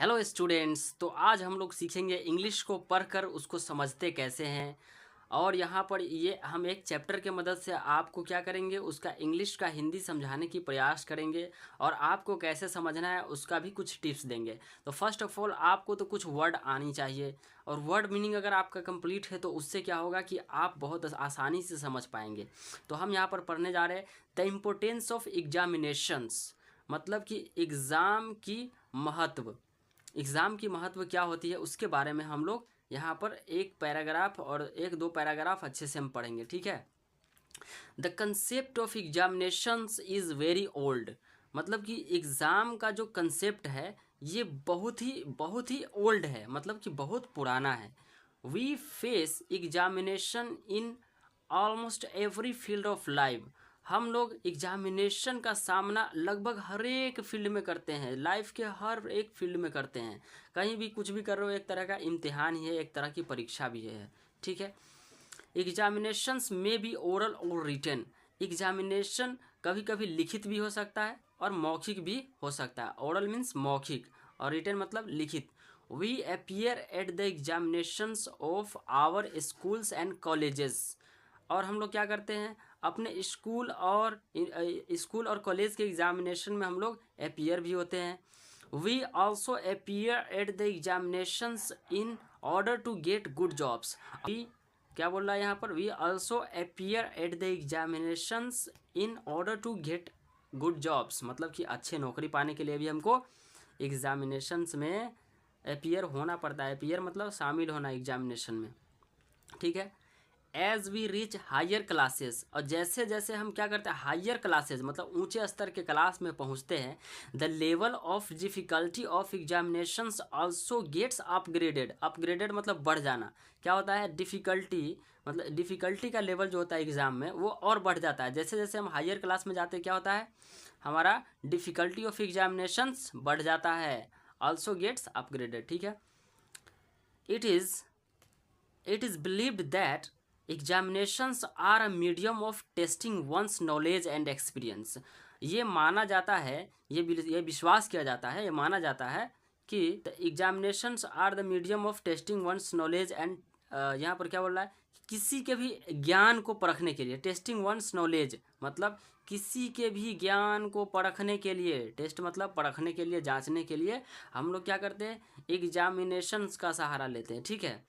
Hello students. तो आज हम लोग सीखेंगे इंग्लिश को पढ़कर उसको समझते कैसे हैं। और यहाँ पर ये हम एक चैप्टर के मदद से आपको क्या करेंगे, उसका इंग्लिश का हिंदी समझाने की प्रयास करेंगे और आपको कैसे समझना है उसका भी कुछ टिप्स देंगे। तो फर्स्ट ऑफ ऑल आपको तो कुछ वर्ड आनी चाहिए, और वर्ड मीनिंग अगर आपका कंप्लीट है तो उससे क्या होगा कि आप बहुत आसानी से समझ पाएंगे। तो हम यहाँ पर पढ़ने जा रहे हैं द इम्पोर्टेंस ऑफ एग्जामिनेशंस, मतलब कि एग्ज़ाम की महत्व क्या होती है उसके बारे में हम लोग यहाँ पर एक पैराग्राफ और एक दो पैराग्राफ अच्छे से हम पढ़ेंगे। ठीक है। The concept of examinations is very old, मतलब कि एग्ज़ाम का जो कंसेप्ट है ये बहुत ही ओल्ड है, मतलब कि बहुत पुराना है। We face examination in almost every field of life, हम लोग एग्जामिनेशन का सामना लगभग हर एक फील्ड में करते हैं, लाइफ के हर एक फील्ड में करते हैं। कहीं भी कुछ भी कर रहे हो एक तरह का इम्तिहान ही है, एक तरह की परीक्षा भी है। ठीक है। एग्जामिनेशंस में भी ओरल और रिटन, एग्जामिनेशन कभी कभी लिखित भी हो सकता है और मौखिक भी हो सकता है। ओरल मीन्स मौखिक और रिटन मतलब लिखित। We appear at the examinations of our schools and colleges, और हम लोग क्या करते हैं अपने स्कूल और कॉलेज के एग्जामिनेशन में हम लोग अपीयर भी होते हैं। We also appear at the examinations in order to get good jobs. क्या बोल रहा है यहाँ पर, we also appear at the examinations in order to get good jobs, मतलब कि अच्छे नौकरी पाने के लिए भी हमको एग्जामिनेशंस में अपीयर होना पड़ता है। अपीयर मतलब शामिल होना एग्जामिनेशन में। ठीक है। As we reach higher classes, और जैसे जैसे हम क्या करते हैं हायर क्लासेस मतलब ऊंचे स्तर के क्लास में पहुंचते हैं, the level of difficulty of examinations also gets upgraded. Upgraded मतलब बढ़ जाना। क्या होता है डिफ़िकल्टी, मतलब डिफ़िकल्टी का लेवल जो होता है एग्ज़ाम में वो और बढ़ जाता है। जैसे जैसे हम हायर क्लास में जाते हैं क्या होता है, हमारा डिफ़िकल्टी ऑफ एग्जामिनेशंस बढ़ जाता है, आल्सो गेट्स अपग्रेडेड। ठीक है। It is It is believed that examinations are a medium of testing one's knowledge and experience. ये माना जाता है, ये विश्वास किया जाता है, ये माना जाता है कि the examinations are the medium of testing one's knowledge and यहाँ पर क्या बोल रहा है, किसी के भी ज्ञान को परखने के लिए, टेस्टिंग वंस नॉलेज मतलब किसी के भी ज्ञान को परखने के लिए, टेस्ट मतलब परखने के लिए, जांचने के लिए हम लोग क्या करते हैं एग्जामिनेशंस का सहारा लेते हैं। ठीक है।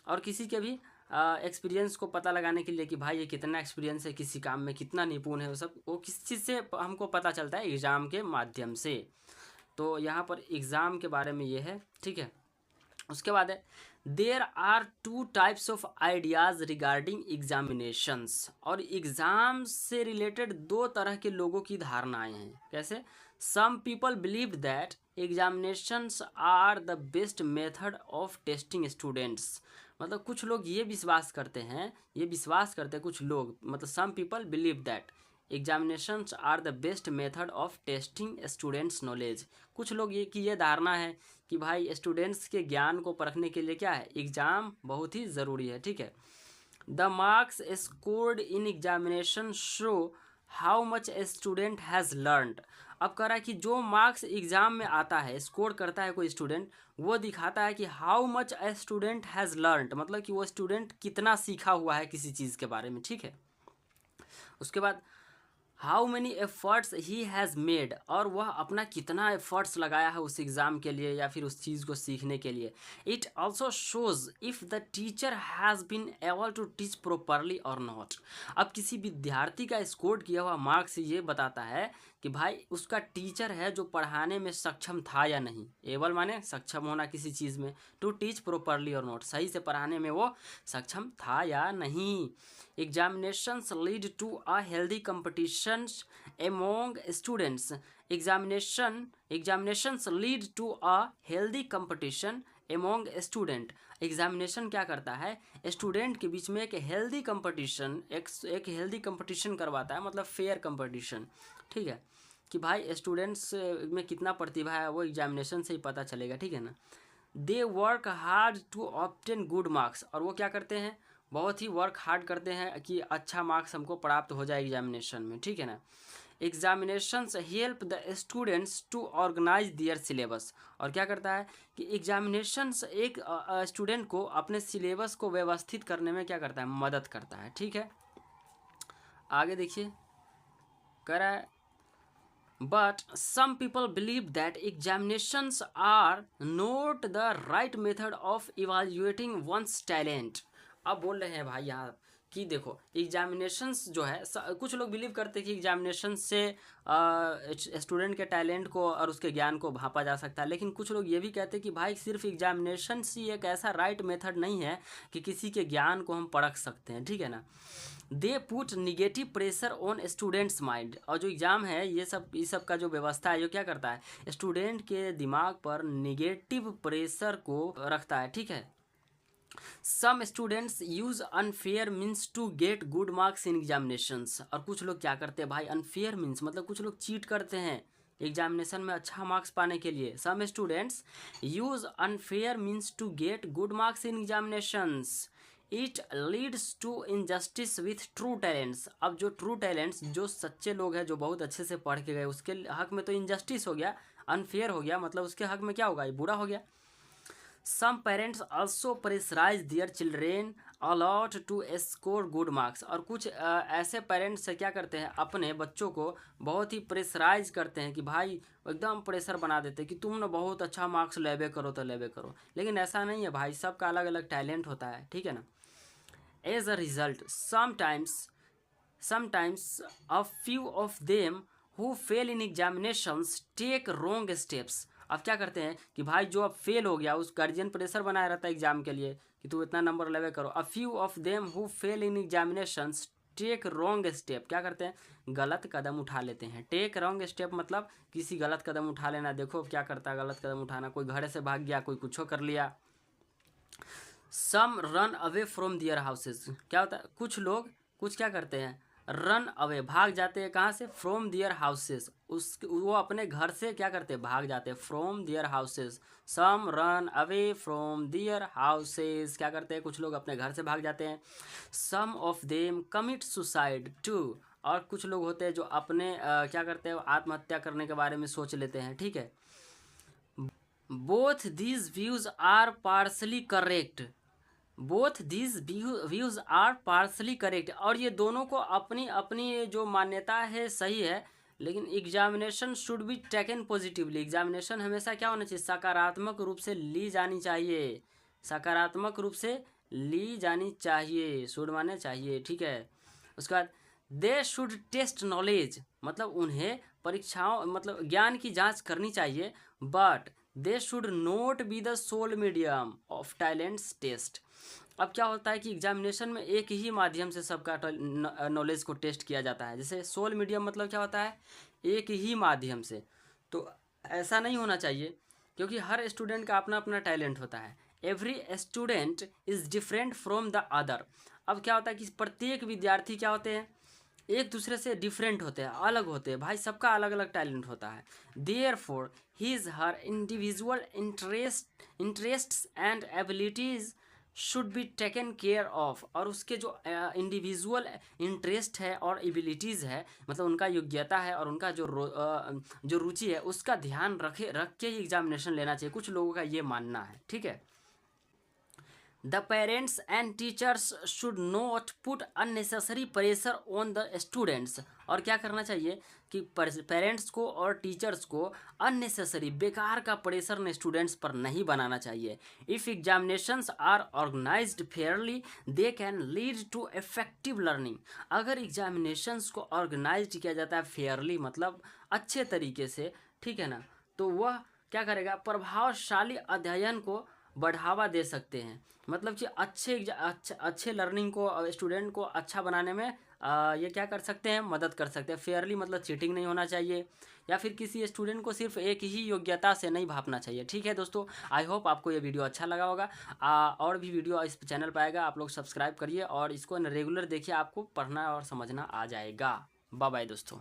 और किसी के भी एक्सपीरियंस को पता लगाने के लिए कि भाई ये कितना एक्सपीरियंस है, किसी काम में कितना निपुण है, वो सब वो किस चीज़ से हमको पता चलता है, एग्ज़ाम के माध्यम से। तो यहाँ पर एग्ज़ाम के बारे में ये है। ठीक है। उसके बाद है there are two types of ideas regarding examinations, और एग्ज़ाम से रिलेटेड दो तरह के लोगों की धारणाएं हैं। कैसे, some people believe that examinations are the best method of testing students, मतलब कुछ लोग ये विश्वास करते हैं, कुछ लोग मतलब some people believe that examinations are the best method of testing students knowledge. कुछ लोग ये धारणा है कि भाई स्टूडेंट्स के ज्ञान को परखने के लिए क्या है, एग्ज़ाम बहुत ही ज़रूरी है। ठीक है। The marks scored in examination show how much a student has learned. अब कह रहा है कि जो मार्क्स एग्ज़ाम में आता है, स्कोर करता है कोई स्टूडेंट, वो दिखाता है कि how much a student has learned, मतलब कि वो स्टूडेंट कितना सीखा हुआ है किसी चीज़ के बारे में। ठीक है। उसके बाद how many efforts he has made, और वह अपना कितना एफर्ट्स लगाया है उस एग्ज़ाम के लिए या फिर उस चीज़ को सीखने के लिए। It also shows if the teacher has been able to teach properly or not. अब किसी विद्यार्थी का स्कोर किया हुआ मार्क्स ये बताता है कि भाई उसका टीचर है जो पढ़ाने में सक्षम था या नहीं। एबल माने सक्षम होना किसी चीज़ में, to teach properly or not, सही से पढ़ाने में वो सक्षम था या नहीं। Examinations lead to a healthy competitions among students. Examinations lead to a healthy competition among student. Examination क्या करता है, स्टूडेंट के बीच में एक हेल्दी कंपटीशन, एक हेल्दी कंपटीशन करवाता है, मतलब फेयर कंपटीशन। ठीक है, कि भाई स्टूडेंट्स में कितना प्रतिभा है वो एग्जामिनेशन से ही पता चलेगा। ठीक है ना। They work hard to obtain good marks, और वो क्या करते हैं, बहुत ही वर्क हार्ड करते हैं कि अच्छा मार्क्स हमको प्राप्त हो जाए एग्जामिनेशन में। ठीक है ना। Examinations help the students to organise their syllabus. और क्या करता है कि एग्जामिनेशंस एक स्टूडेंट को अपने सिलेबस को व्यवस्थित करने में क्या करता है, मदद करता है। ठीक है, आगे देखिए, कह रहा है but some people believe that examinations are not the right method of evaluating one's talent. अब बोल रहे हैं भाई यहाँ कि देखो एग्जामिनेशंस जो है, कुछ लोग बिलीव करते हैं कि एग्जामिनेशन से स्टूडेंट के टैलेंट को और उसके ज्ञान को भापा जा सकता है, लेकिन कुछ लोग ये भी कहते हैं कि भाई सिर्फ एग्जामिनेशन ही एक ऐसा राइट मेथड नहीं है कि किसी के ज्ञान को हम परख सकते हैं। ठीक है ना, they put negative pressure on students mind. और जो एग्ज़ाम है ये सब का जो व्यवस्था है, जो क्या करता है स्टूडेंट के दिमाग पर निगेटिव प्रेशर को रखता है। ठीक है, some students use unfair means to get good marks in examinations. और कुछ लोग क्या करते हैं भाई, अनफेयर मीन्स मतलब कुछ लोग चीट करते हैं एग्जामिनेशन में अच्छा मार्क्स पाने के लिए। Some students use unfair means to get good marks in examinations. It leads to injustice with true talents. अब जो ट्रू टैलेंट्स, जो सच्चे लोग हैं, जो बहुत अच्छे से पढ़ के गए, उसके हक में तो इनजस्टिस हो गया, अनफेयर हो गया, मतलब उसके हक में क्या होगा, ये बुरा हो गया। Some parents also pressurise their children a lot to score good marks. और कुछ ऐसे पेरेंट्स क्या करते हैं, अपने बच्चों को बहुत ही प्रेशराइज करते हैं कि भाई एकदम प्रेशर बना देते हैं कि तुम ना बहुत अच्छा मार्क्स लेवे करो तो लेवे करो, लेकिन ऐसा नहीं है भाई, सबका अलग अलग टैलेंट होता है। ठीक है ना, as a result sometimes a few of them who fail in examinations take wrong steps। अब क्या करते हैं कि भाई जो अब फेल हो गया, उस गार्जियन प्रेशर बनाया रहता है एग्जाम के लिए कि तू इतना नंबर लेवे करो। A few of them who fail in examinations take wrong step. क्या करते हैं, गलत कदम उठा लेते हैं। टेक रॉन्ग स्टेप मतलब किसी गलत कदम उठा लेना। देखो क्या करता है गलत कदम उठाना, कोई घर से भाग गया, कोई कुछ कर लिया। Some run away from their houses. क्या होता है, कुछ क्या करते हैं, रन अवे, भाग जाते हैं कहाँ से, फ्रॉम दियर हाउसेज, वो अपने घर से क्या करते हैं, भाग जाते हैं, from their houses. Some run away from their houses, क्या करते हैं, कुछ लोग अपने घर से भाग जाते हैं। Some of them commit suicide too. और कुछ लोग होते हैं जो अपने क्या करते हैं, आत्महत्या करने के बारे में सोच लेते हैं। ठीक है, both these views are partially correct. Both these views are partially correct. और ये दोनों को अपनी अपनी जो मान्यता है सही है, लेकिन examination should be taken positively. Examination हमेशा क्या होना चाहिए, सकारात्मक रूप से ली जानी चाहिए, सकारात्मक रूप से ली जानी चाहिए, शुड माने चाहिए। ठीक है, उसके बाद दे शुड टेस्ट नॉलेज, मतलब उन्हें परीक्षाओं मतलब ज्ञान की जांच करनी चाहिए। But they should not be the sole medium of talents test. अब क्या होता है कि एग्जामिनेशन में एक ही माध्यम से सबका नॉलेज को टेस्ट किया जाता है। जैसे सोल मीडियम मतलब क्या होता है, एक ही माध्यम से। तो ऐसा नहीं होना चाहिए, क्योंकि हर स्टूडेंट का अपना अपना टैलेंट होता है। Every student is different from the other. अब क्या होता है कि प्रत्येक विद्यार्थी क्या होते हैं, एक दूसरे से डिफरेंट होते हैं, अलग होते हैं भाई, सबका अलग अलग टैलेंट होता है। Therefore his her individual interests and abilities should be taken care of. और उसके जो इंडिविजुअल इंटरेस्ट है और एबिलिटीज़ है, मतलब उनका योग्यता है और उनका जो रुचि है, उसका ध्यान रख के ही एग्जामिनेशन लेना चाहिए। कुछ लोगों का ये मानना है। ठीक है, the parents and teachers should not put unnecessary pressure on the students. और क्या करना चाहिए कि पेरेंट्स को और टीचर्स को अननेसेसरी, बेकार का प्रेशर ने स्टूडेंट्स पर नहीं बनाना चाहिए। If examinations are organised fairly they can lead to effective learning. अगर एग्जामिनेशंस को ऑर्गेनाइज किया जाता है फेयरली, मतलब अच्छे तरीके से, ठीक है ना, तो वह क्या करेगा, प्रभावशाली अध्ययन को बढ़ावा दे सकते हैं। मतलब कि अच्छे लर्निंग को, स्टूडेंट को अच्छा बनाने में ये क्या कर सकते हैं, मदद कर सकते हैं। फेयरली मतलब चीटिंग नहीं होना चाहिए, या फिर किसी स्टूडेंट को सिर्फ एक ही योग्यता से नहीं भापना चाहिए। ठीक है दोस्तों, आई होप आपको ये वीडियो अच्छा लगा होगा। और भी वीडियो इस चैनल पर आएगा, आप लोग सब्सक्राइब करिए और इसको रेगुलर देखिए, आपको पढ़ना और समझना आ जाएगा। बाय बाय दोस्तों।